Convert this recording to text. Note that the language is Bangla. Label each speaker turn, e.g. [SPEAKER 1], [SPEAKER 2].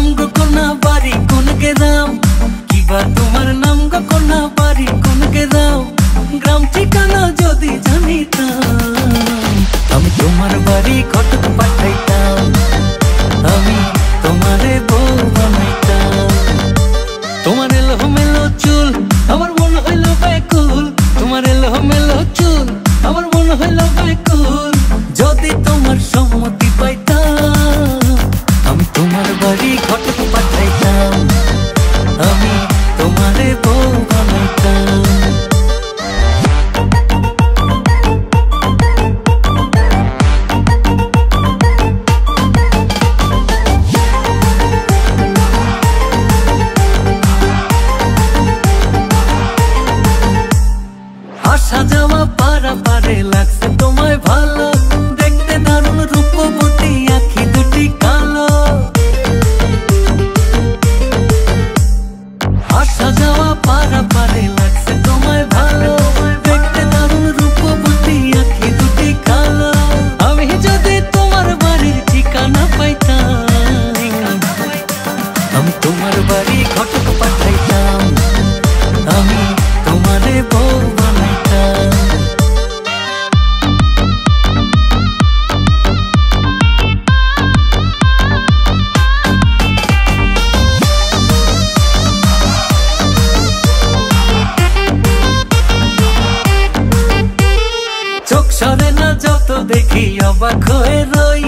[SPEAKER 1] নাম গো কোনা বাড়ি কোন গ্রাম, কিবা তোমার নাম গো কোনা বাড়ি কোন গ্রাম, গ্রাম ঠিকানা যদি জানিতাম আমি তোমার বাড়ি ঘটক পাঠাইতাম, আমি তোমারে বউ বানাইতাম। তোমার এলোমেলো চুল আমার মন হইল ব্যাকুল, তোমার এলোমেলো চুল আমার মন হইল ব্যাকুল, যদি তোমার সম্মতি পাইতাম আমি তোমার বাড়ি ঘটক পাঠাইতাম, আমি তোমারে বউ বানাইতাম। আসা যাওয়া পারাপারে লাগছে তোমায় ভালো, দেখতে দারুণ রূপবতী আঁখি দুটি কালো। আসা যাওয়া পারাপারে লাগছে তোমায় ভালো, দেখতে দারুণ রূপবতী আঁখি দুটি কালো। আমি যদি তোমার বাড়ির ঠিকানা পাইতাম আমি তোমার বাড়ি ঘটক পাঠাইতাম, আমি তোমারে বউ বানাইতাম। চোখ সরে না যত দেখি অবাক হয়ে রই,